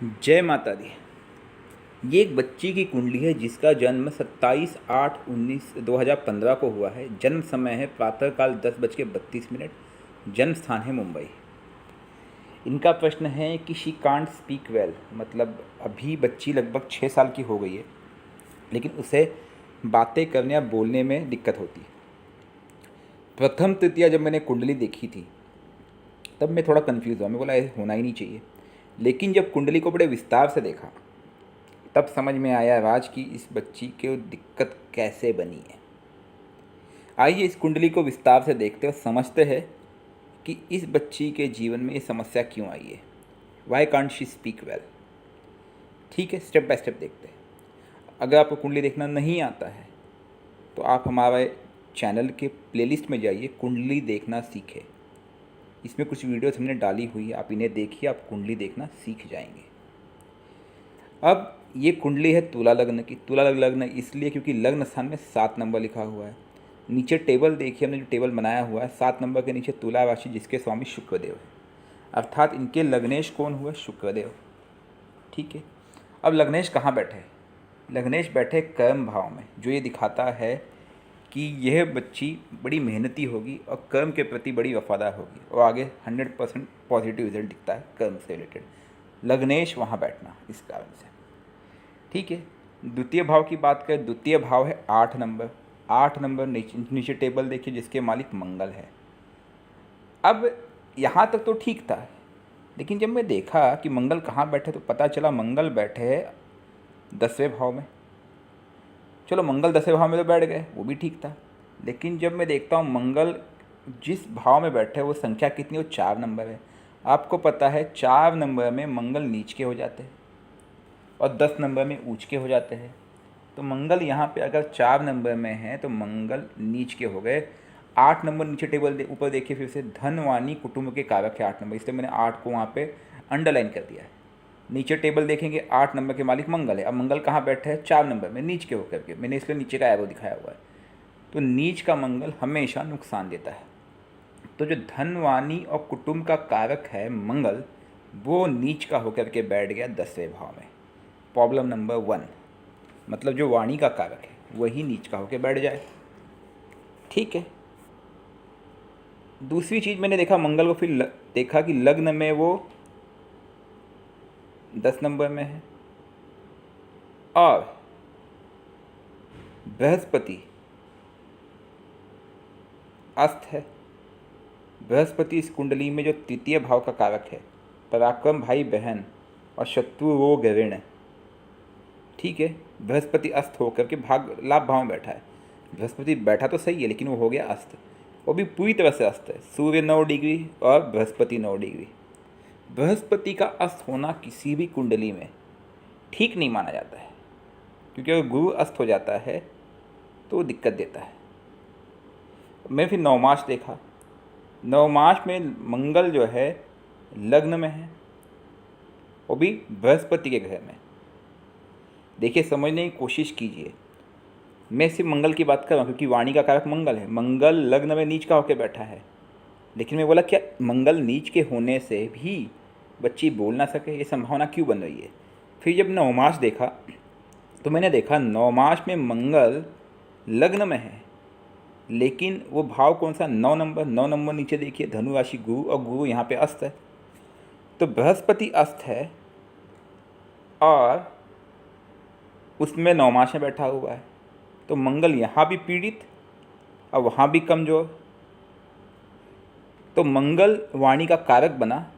जय माता दी। ये एक बच्ची की कुंडली है जिसका जन्म 27/8/2015 को हुआ है। जन्म समय है प्रातःकाल 10:32। जन्म स्थान है मुंबई। इनका प्रश्न है कि शी कांट स्पीक वेल, मतलब अभी बच्ची लगभग 6 साल की हो गई है, लेकिन उसे बातें करने या बोलने में दिक्कत होती है। प्रथम तृतीया जब मैंने कुंडली देखी थी तब मैं थोड़ा कन्फ्यूज़ हुआ। मैं बोला ये होना ही नहीं चाहिए, लेकिन जब कुंडली को बड़े विस्तार से देखा तब समझ में आया राज की इस बच्ची को दिक्कत कैसे बनी है। आइए इस कुंडली को विस्तार से देखते और समझते हैं कि इस बच्ची के जीवन में ये समस्या क्यों आई है। Why can't she speak well. ठीक है, स्टेप बाय स्टेप देखते हैं। अगर आपको कुंडली देखना नहीं आता है तो आप हमारे चैनल के प्लेलिस्ट में जाइए, कुंडली देखना सीखें। इसमें कुछ वीडियोस हमने डाली हुई है, आप इन्हें देखिए, आप कुंडली देखना सीख जाएंगे। अब ये कुंडली है तुला लग्न की। तुला लग्न इसलिए क्योंकि लग्न स्थान में 7 नंबर लिखा हुआ है। नीचे टेबल देखिए, हमने जो टेबल बनाया हुआ है 7 नंबर के नीचे तुला राशि जिसके स्वामी शुक्रदेव है, अर्थात इनके लग्नेश कौन हुए? शुक्रदेव। ठीक है, अब लग्नेश कहाँ बैठे हैं? लग्नेश बैठे कर्म भाव में, जो ये दिखाता है कि यह बच्ची बड़ी मेहनती होगी और कर्म के प्रति बड़ी वफादार होगी और आगे 100% पॉजिटिव रिजल्ट दिखता है कर्म से रिलेटेड। लग्नेश वहाँ बैठना इस कारण से। ठीक है, द्वितीय भाव की बात करें, द्वितीय भाव है 8 नंबर। 8 नंबर नीचे टेबल देखिए जिसके मालिक मंगल है। अब यहाँ तक तो ठीक था, लेकिन जब मैं देखा कि मंगल कहाँ बैठे तो पता चला मंगल बैठे है 10वें भाव में। चलो मंगल 10वें भाव में तो बैठ गए, वो भी ठीक था, लेकिन जब मैं देखता हूँ मंगल जिस भाव में बैठे वो संख्या कितनी, वो 4 नंबर है। आपको पता है 4 नंबर में मंगल नीच के हो जाते हैं और 10 नंबर में ऊंच के हो जाते हैं। तो मंगल यहाँ पे अगर 4 नंबर में है तो मंगल नीच के हो गए। 8 नंबर नीचे टेबल ऊपर देखिए फिर से, धनवानी कुटुंब के कारक है 8 नंबर, इसलिए मैंने 8 को वहाँ पे अंडरलाइन कर दिया है। नीचे टेबल देखेंगे 8 नंबर के मालिक मंगल है। अब मंगल कहाँ बैठे हैं? 4 नंबर में नीच के होकर के, मैंने इसलिए नीचे का एरो दिखाया हुआ है। तो नीच का मंगल हमेशा नुकसान देता है। तो जो धनवानी और कुटुंब का कारक है मंगल, वो नीच का होकर के बैठ गया 10वें भाव में। प्रॉब्लम नंबर 1, मतलब जो वाणी का कारक है वही नीच का होकर बैठ जाए। ठीक है, दूसरी चीज़ मैंने देखा मंगल को, फिर देखा कि लग्न में वो 10 नंबर में है और बृहस्पति अस्त है। बृहस्पति इस कुंडली में जो तृतीय भाव का कारक है, पराक्रम भाई बहन और शत्रु रोग ऋण। ठीक है, बृहस्पति अस्त होकर के भाग लाभ भाव में बैठा है। बृहस्पति बैठा तो सही है लेकिन वो हो गया अस्त, वो भी पूरी तरह से अस्त है। सूर्य 9 डिग्री और बृहस्पति 9 डिग्री। बृहस्पति का अस्त होना किसी भी कुंडली में ठीक नहीं माना जाता है, क्योंकि अगर गुरु अस्त हो जाता है तो वो दिक्कत देता है। मैं फिर नवमास देखा। नवमास में मंगल जो है लग्न में है, वो भी बृहस्पति के घर में। देखिए, समझने की कोशिश कीजिए, मैं सिर्फ मंगल की बात कर रहा हूँ क्योंकि वाणी का कारक मंगल है। मंगल लग्न में नीच का होकर बैठा है, लेकिन मैं बोला क्या मंगल नीच के होने से भी बच्ची बोल ना सके, ये संभावना क्यों बन रही है? फिर जब नवमास देखा तो मैंने देखा नवमास में मंगल लग्न में है, लेकिन वो भाव कौन सा? 9 नंबर। 9 नंबर नीचे देखिए धनु राशि गुरु, और गुरु यहाँ पे अस्त है। तो बृहस्पति अस्त है और उसमें नवमास में बैठा हुआ है, तो मंगल यहाँ भी पीड़ित और वहाँ भी कमज़ोर। तो मंगल वाणी का कारक बना,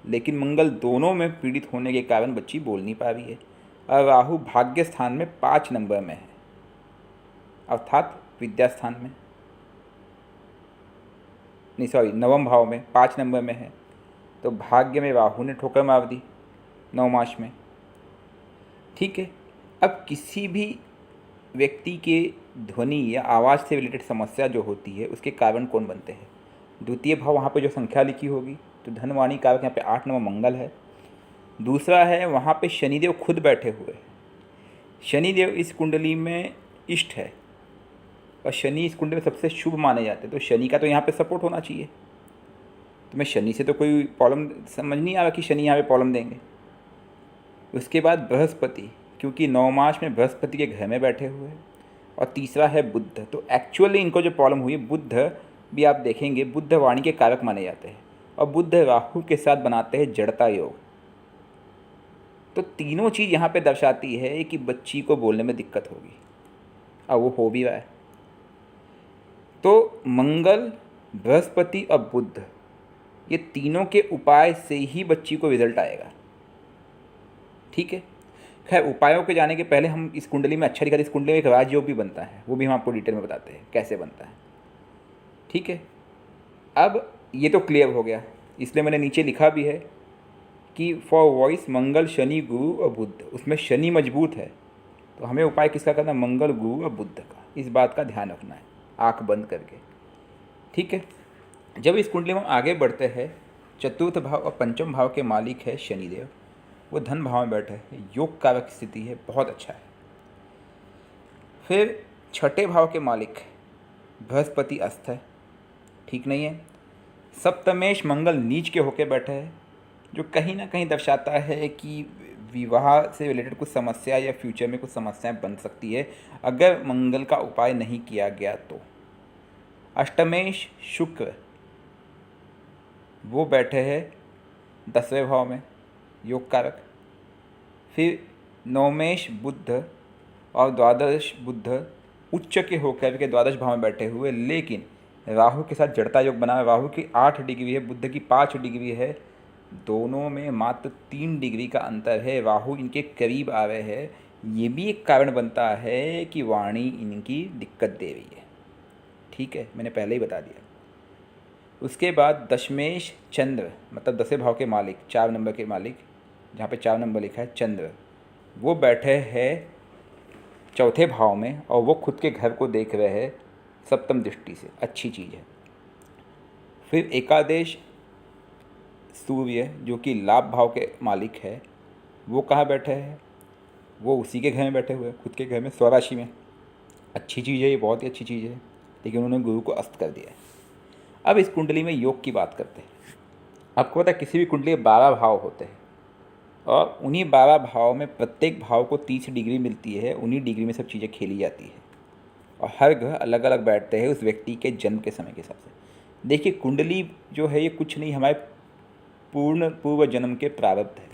लेकिन मंगल दोनों में पीड़ित होने के कारण बच्ची बोल नहीं पा रही है। और राहु भाग्य स्थान में 5 नंबर में है, अर्थात विद्या स्थान में, नहीं सॉरी, नवम भाव में 5 नंबर में है। तो भाग्य में राहु ने ठोकर मार दी नवमास में। ठीक है, अब किसी भी व्यक्ति के ध्वनि या आवाज़ से रिलेटेड समस्या जो होती है उसके कारण कौन बनते हैं? द्वितीय भाव, वहाँ पे जो संख्या लिखी होगी, तो धनवाणी कारक यहाँ पे 8 नंबर मंगल है। दूसरा है वहाँ पे शनिदेव खुद बैठे हुए हैं। शनिदेव इस कुंडली में इष्ट है और शनि इस कुंडली में सबसे शुभ माने जाते हैं, तो शनि का तो यहाँ पे सपोर्ट होना चाहिए। तो मैं शनि से तो कोई प्रॉब्लम समझ नहीं आ रहा कि शनि यहाँ पे प्रॉब्लम देंगे। उसके बाद बृहस्पति, क्योंकि नवमाश में बृहस्पति के घर में बैठे हुए हैं। और तीसरा है बुध। तो एक्चुअली इनको जो प्रॉब्लम हुई, बुध भी आप देखेंगे बुध वाणी के कारक माने जाते हैं और बुध राहु के साथ बनाते हैं जड़ता योग। तो तीनों चीज़ यहाँ पे दर्शाती है कि बच्ची को बोलने में दिक्कत होगी और वो हो भी रहा है। तो मंगल, बृहस्पति और बुध, ये तीनों के उपाय से ही बच्ची को रिजल्ट आएगा। ठीक है। खैर, उपायों के जाने के पहले हम इस कुंडली में अच्छा दिखा, इस कुंडली में एक राजयोग भी बनता है, वो भी हम आपको डिटेल में बताते हैं कैसे बनता है। ठीक है। अब ये तो क्लियर हो गया, इसलिए मैंने नीचे लिखा भी है कि फॉर वॉइस मंगल, शनि, गुरु और बुध। उसमें शनि मजबूत है, तो हमें उपाय किसका करना है? मंगल, गुरु और बुध का। इस बात का ध्यान रखना है आँख बंद करके। ठीक है। जब इस कुंडली में हम आगे बढ़ते हैं, चतुर्थ भाव और पंचम भाव के मालिक है शनिदेव, वो धन भाव में बैठे हैं, योग कारक स्थिति है, बहुत अच्छा है। फिर छठे भाव के मालिक बृहस्पति अस्त है, ठीक नहीं है। सप्तमेश मंगल नीच के होके बैठे हैं, जो कहीं ना कहीं दर्शाता है कि विवाह से रिलेटेड कुछ समस्या या फ्यूचर में कुछ समस्याएं बन सकती है अगर मंगल का उपाय नहीं किया गया तो। अष्टमेश शुक्र, वो बैठे हैं 10वें भाव में, योग कारक। फिर नवमेश बुध और द्वादश बुध उच्च के होकर के द्वादश भाव में बैठे हुए, लेकिन राहु के साथ जड़ता योग बना है। राहु की 8 डिग्री है, बुध की 5 डिग्री है, दोनों में मात्र 3 डिग्री का अंतर है। राहु इनके करीब आ रहे हैं, ये भी एक कारण बनता है कि वाणी इनकी दिक्कत दे रही है। ठीक है, मैंने पहले ही बता दिया। उसके बाद दशमेश चंद्र, मतलब 10वें भाव के मालिक, 4 नंबर के मालिक, जहाँ पे 4 नंबर लिखा है चंद्र, वो बैठे हैं चौथे भाव में और वो खुद के घर को देख रहे हैं सप्तम दृष्टि से, अच्छी चीज़ है। फिर एकादश सूर्य, जो कि लाभ भाव के मालिक है, वो कहाँ बैठे हैं? वो उसी के घर में बैठे हुए हैं, खुद के घर में, स्वराशि में। अच्छी चीज़ है, ये बहुत ही अच्छी चीज़ है, लेकिन उन्होंने गुरु को अस्त कर दिया है। अब इस कुंडली में योग की बात करते हैं। आपको पता है किसी भी कुंडली में 12 भाव होते हैं और उन्हीं 12 भाव में प्रत्येक भाव को 30 डिग्री मिलती है, उन्हीं डिग्री में सब चीज़ें खेली जाती है और हर ग्रह अलग अलग बैठते हैं उस व्यक्ति के जन्म के समय के हिसाब से। देखिए, कुंडली जो है ये कुछ नहीं, हमारे पूर्व जन्म के प्रारब्ध है।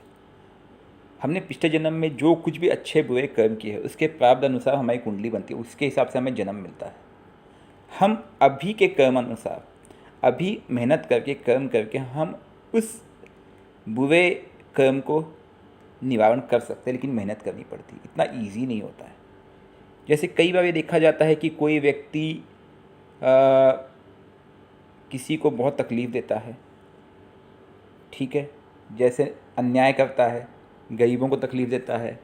हमने पिछले जन्म में जो कुछ भी अच्छे बुरे कर्म किए हैं उसके प्रारब्ध अनुसार हमारी कुंडली बनती है, उसके हिसाब से हमें जन्म मिलता है। हम अभी के कर्म अनुसार, अभी मेहनत करके, कर्म करके हम उस बुरे कर्म को निवारण कर सकते हैं, लेकिन मेहनत करनी पड़ती है, इतना ईजी नहीं होता है। जैसे कई बार ये देखा जाता है कि कोई व्यक्ति किसी को बहुत तकलीफ़ देता है, ठीक है, जैसे अन्याय करता है, गरीबों को तकलीफ़ देता है,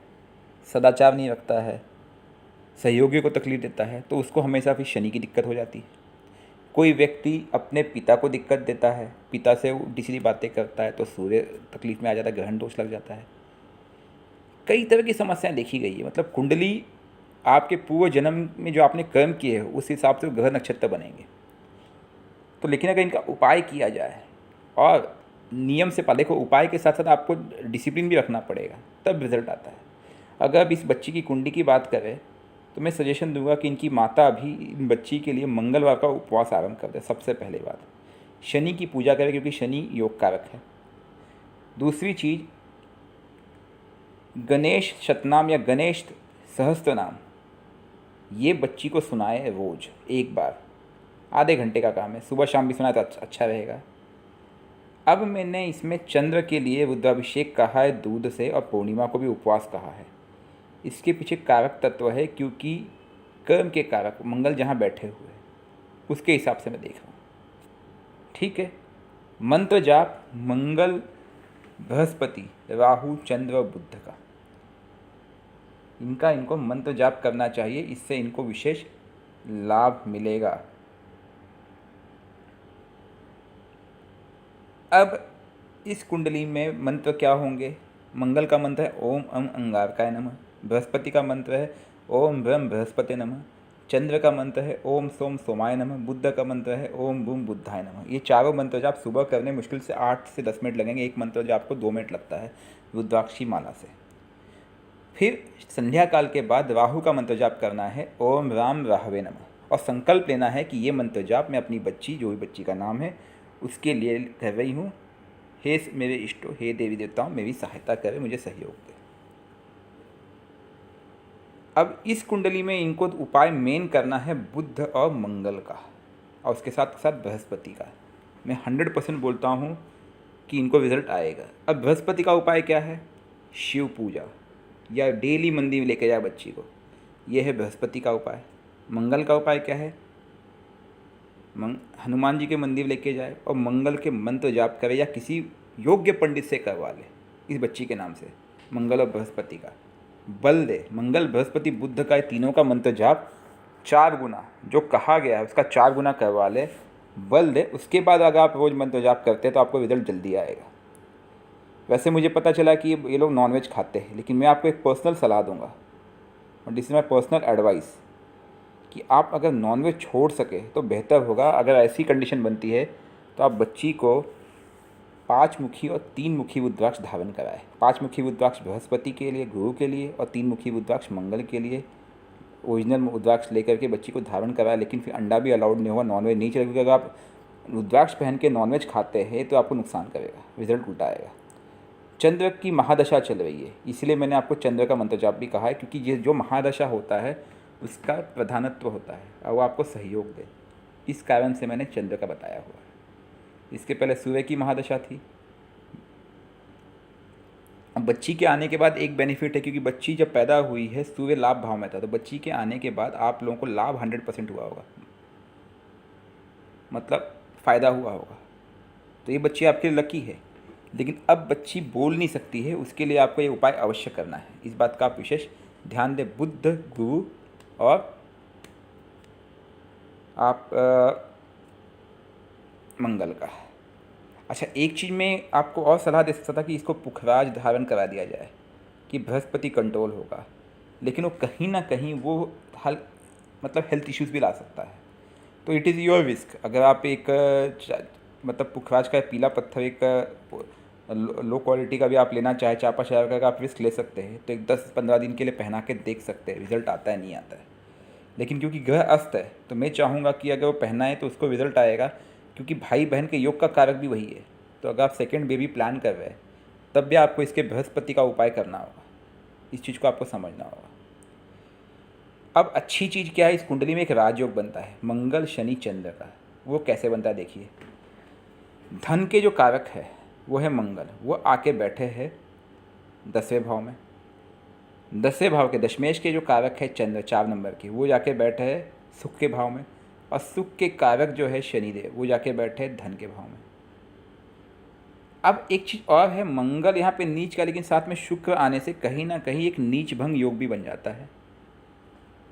सदाचार नहीं रखता है, सहयोगियों को तकलीफ़ देता है, तो उसको हमेशा फिर शनि की दिक्कत हो जाती है। कोई व्यक्ति अपने पिता को दिक्कत देता है, पिता से उल्टी सीधी बातें करता है, तो सूर्य तकलीफ़ में आ जाता है, ग्रहण दोष लग जाता है। कई तरह की समस्याएं देखी गई है। मतलब कुंडली आपके पूर्व जन्म में जो आपने कर्म किए हैं उस हिसाब से ग्रह नक्षत्र बनेंगे। तो लेकिन अगर इनका उपाय किया जाए और नियम से देखो, उपाय के साथ साथ आपको डिसिप्लिन भी रखना पड़ेगा, तब रिजल्ट आता है। अगर अब इस बच्ची की कुंडली की बात करें तो मैं सजेशन दूंगा कि इनकी माता अभी इन बच्ची के लिए मंगलवार का उपवास आरंभ कर दे। सबसे पहले बात, शनि की पूजा करें क्योंकि शनि योग कारक है। दूसरी चीज़, गणेश शतनाम या गणेश सहस्त्र नाम ये बच्ची को सुनाए रोज एक बार, आधे घंटे का काम है, सुबह शाम भी सुनाए तो अच्छा रहेगा। अब मैंने इसमें चंद्र के लिए रुद्राभिषेक कहा है दूध से, और पूर्णिमा को भी उपवास कहा है। इसके पीछे कारक तत्व है, क्योंकि कर्म के कारक मंगल जहाँ बैठे हुए हैं उसके हिसाब से मैं देख रहा हूँ। ठीक है। मंत्र जाप मंगल, बृहस्पति, राहु, चंद्र और बुध का, इनको मंत्र जाप करना चाहिए, इससे इनको विशेष लाभ मिलेगा। अब इस कुंडली में मंत्र क्या होंगे? मंगल का मंत्र है ओम अंगारकाय नमः, बृहस्पति का मंत्र है ओम ब्रह्म बृहस्पति नमः, चंद्र का मंत्र है ओम सोम सोमाय नमः, बुद्ध का मंत्र है ओम बूम बुद्धाय नमः। ये चारों मंत्र जाप सुबह करने मुश्किल से 8 से 10 मिनट लगेंगे। एक मंत्र जाप को 2 मिनट लगता है रुद्राक्षी माला से। फिर संध्या काल के बाद राहु का मंत्र जाप करना है, ओम राम राहवे नमः, और संकल्प लेना है कि ये मंत्र जाप मैं अपनी बच्ची, जो भी बच्ची का नाम है, उसके लिए कर रही हूँ। हे मेरे इष्टों, हे देवी देवताओं, मेरी सहायता करें, मुझे सहयोग दें। अब इस कुंडली में इनको उपाय मेन करना है बुध और मंगल का, और उसके साथ साथ बृहस्पति का। मैं 100% बोलता हूँ कि इनको रिजल्ट आएगा। अब बृहस्पति का उपाय क्या है? शिव पूजा, या डेली मंदिर लेके जाए बच्ची को, यह है बृहस्पति का उपाय। मंगल का उपाय क्या है? हनुमान जी के मंदिर लेके जाए और मंगल के मंत्र जाप करे, या किसी योग्य पंडित से करवा ले इस बच्ची के नाम से। मंगल और बृहस्पति का बल दे, मंगल बृहस्पति बुध का, तीनों का मंत्र जाप 4 गुना जो कहा गया है उसका 4 गुना करवा ले, बल दे। उसके बाद अगर आप रोज़ मंत्र जाप करते हैं तो आपको रिजल्ट जल्दी आएगा। वैसे मुझे पता चला कि ये लोग नॉनवेज खाते हैं, लेकिन मैं आपको एक पर्सनल सलाह दूंगा, और this is my personal advice, कि आप अगर नॉनवेज छोड़ सके तो बेहतर होगा। अगर ऐसी कंडीशन बनती है तो आप बच्ची को 5 मुखी और 3 मुखी रुद्राक्ष धारण कराए। 5 मुखी रुद्राक्ष बृहस्पति के लिए, गुरु के लिए, और 3 मुखी रुद्राक्ष मंगल के लिए। ओरिजिनल रुद्राक्ष लेकर के बच्ची को धारण कराए, लेकिन फिर अंडा भी अलाउड नहीं होगा, नॉनवेज नहीं चलेगा। अगर आप रुद्राक्ष पहन के नॉनवेज खाते हैं तो आपको नुकसान करेगा, रिजल्ट उल्टा आएगा। चंद्र की महादशा चल रही है, इसलिए मैंने आपको चंद्र का मंत्र जाप भी कहा है, क्योंकि ये जो महादशा होता है उसका प्रधानत्व होता है और वो आपको सहयोग दे, इस कारण से मैंने चंद्र का बताया हुआ है। इसके पहले सूर्य की महादशा थी। अब बच्ची के आने के बाद एक बेनिफिट है, क्योंकि बच्ची जब पैदा हुई है सूर्य लाभ भाव में था, तो बच्ची के आने के बाद आप लोगों को लाभ 100% हुआ होगा, मतलब फ़ायदा हुआ होगा। तो ये बच्ची आपके लिए लकी है। लेकिन अब बच्ची बोल नहीं सकती है, उसके लिए आपको ये उपाय अवश्य करना है। इस बात का आप विशेष ध्यान दें। बुध, गुरु और आप मंगल का। अच्छा, एक चीज़ में आपको और सलाह दे सकता था कि इसको पुखराज धारण करा दिया जाए, कि बृहस्पति कंट्रोल होगा, लेकिन वो कहीं ना कहीं वो मतलब हेल्थ इश्यूज़ भी ला सकता है। तो इट इज़ योर रिस्क। अगर आप एक मतलब पुखराज का पीला पत्थर एक लो क्वालिटी का भी आप लेना चाहे, चापा शहर का, आप रिस्क ले सकते हैं। तो एक 10-15 दिन के लिए पहना के देख सकते हैं रिज़ल्ट आता है नहीं आता है। लेकिन क्योंकि ग्रह अस्त है तो मैं चाहूँगा कि अगर वो पहनाए तो उसको रिजल्ट आएगा, क्योंकि भाई बहन के योग का कारक भी वही है। तो अगर आप सेकंड बेबी प्लान कर रहे हैं तब भी आपको इसके बृहस्पति का उपाय करना होगा, इस चीज़ को आपको समझना होगा। अब अच्छी चीज़ क्या है, इस कुंडली में एक राजयोग बनता है मंगल शनि चंद्र का। वो कैसे बनता है देखिए। धन के जो कारक है वो है मंगल, वो आके बैठे हैं 10वें भाव में। 10वें भाव के दशमेश के जो कारक है चंद्र 4 नंबर के, वो जाके बैठे हैं सुख के भाव में, और सुख के कारक जो है शनिदेव, वो जाके बैठे हैं धन के भाव में। अब एक चीज़ और है, मंगल यहाँ पे नीच का, लेकिन साथ में शुक्र आने से कहीं ना कहीं एक नीच भंग योग भी बन जाता है,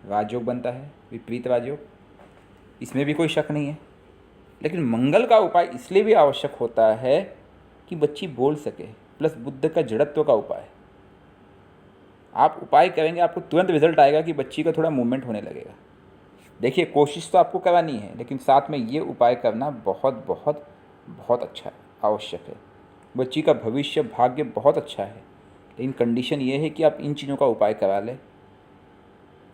राजयोग बनता है, विपरीत राजयोग, इसमें भी कोई शक नहीं है। लेकिन मंगल का उपाय इसलिए भी आवश्यक होता है कि बच्ची बोल सके, प्लस बुद्ध का जड़त्व का उपाय। आप उपाय करेंगे आपको तुरंत रिजल्ट आएगा कि बच्ची का थोड़ा मूवमेंट होने लगेगा। देखिए, कोशिश तो आपको करनी है, लेकिन साथ में ये उपाय करना बहुत बहुत बहुत अच्छा है, आवश्यक है। बच्ची का भविष्य भाग्य बहुत अच्छा है, लेकिन कंडीशन ये है कि आप इन चीज़ों का उपाय करा लें।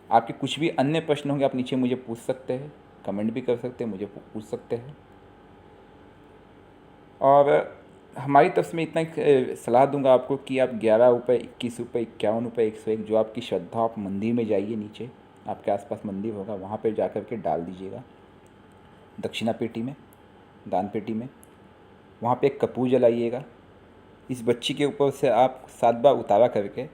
आपके कुछ भी अन्य प्रश्न होंगे आप नीचे मुझे पूछ सकते हैं, कमेंट भी कर सकते हैं, मुझे पूछ सकते हैं। और हमारी तरफ से मैं इतना एक सलाह दूंगा आपको कि आप 11 रुपये, 21 रुपये, 51 रुपये, 101, जो आपकी श्रद्धा, आप मंदिर में जाइए, नीचे आपके आसपास मंदिर होगा, वहाँ पे जा कर के डाल दीजिएगा दक्षिणा पेटी में, दान पेटी में। वहाँ पे एक कपूर जलाइएगा। इस बच्ची के ऊपर से आप 7 बार उतारा करके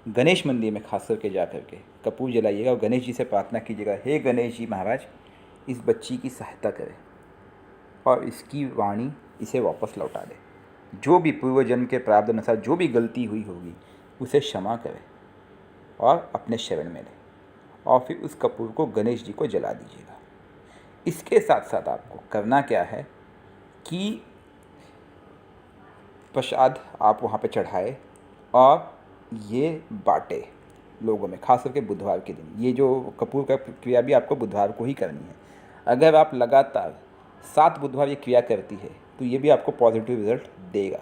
गणेश मंदिर में खास करके जा करके कपूर जलाइएगा और गणेश जी से प्रार्थना कीजिएगा, हे गणेश जी महाराज, इस बच्ची की सहायता करें और इसकी वाणी इसे वापस लौटा दे। जो भी पूर्व जन्म के प्रारब्ध अनुसार जो भी गलती हुई होगी उसे क्षमा करें और अपने शरण में लें, और फिर उस कपूर को गणेश जी को जला दीजिएगा। इसके साथ साथ आपको करना क्या है कि प्रसाद आप वहाँ पे चढ़ाए और ये बांटे लोगों में, खास करके बुधवार के दिन। ये जो कपूर का क्रिया भी आपको बुधवार को ही करनी है। अगर आप लगातार 7 बुधवार ये क्रिया करती है तो ये भी आपको पॉजिटिव रिजल्ट देगा,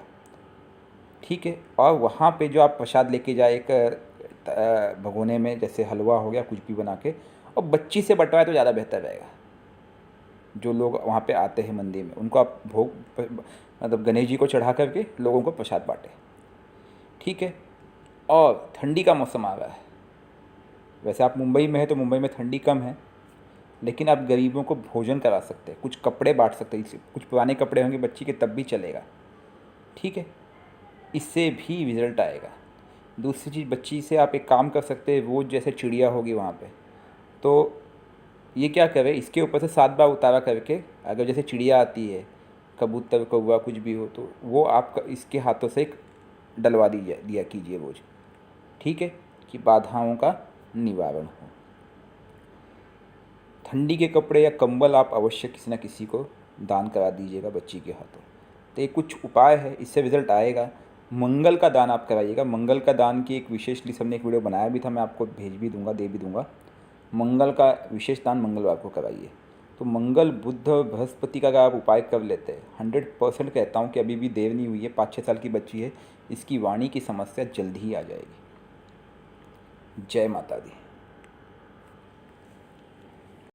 ठीक है। और वहाँ पे जो आप प्रसाद लेके जाए, एक भगोने में, जैसे हलवा हो गया, कुछ भी बना के, और बच्ची से बंटवाए तो ज़्यादा बेहतर रहेगा। जो लोग वहाँ पे आते हैं मंदिर में, उनको आप भोग मतलब गणेश जी को चढ़ा करके लोगों को प्रसाद बांटे, ठीक है। और ठंडी का मौसम आ रहा है, वैसे आप मुंबई में है तो मुंबई में ठंडी कम है, लेकिन आप गरीबों को भोजन करा सकते हैं, कुछ कपड़े बांट सकते हैं, कुछ पुराने कपड़े होंगे बच्ची के तब भी चलेगा, ठीक है। इससे भी रिजल्ट आएगा। दूसरी चीज़, बच्ची से आप एक काम कर सकते हैं, वो जैसे चिड़िया होगी वहाँ पे, तो ये क्या करे, इसके ऊपर से 7 बार उतारा करके, अगर जैसे चिड़िया आती है, कबूतर कौवा कुछ भी हो, तो वो आप इसके हाथों से एक डलवा दिया कीजिए रोज, ठीक है, कि बाधाओं का निवारण हो। ठंडी के कपड़े या कंबल आप अवश्य किसी न किसी को दान करा दीजिएगा बच्ची के हाथों। तो ये कुछ उपाय है, इससे रिजल्ट आएगा। मंगल का दान आप कराइएगा। मंगल का दान की एक विशेष लिस्ट हमने एक वीडियो बनाया भी था, मैं आपको भेज भी दूंगा, दे भी दूंगा। मंगल का विशेष दान मंगलवार को कराइए। तो मंगल, बुध, बृहस्पति का अगर आप उपाय कर लेते हैं, 100% कहता हूँ कि अभी भी देर नहीं हुई है, 5-6 साल की बच्ची है, इसकी वाणी की समस्या जल्द ही आ जाएगी। जय माता दी।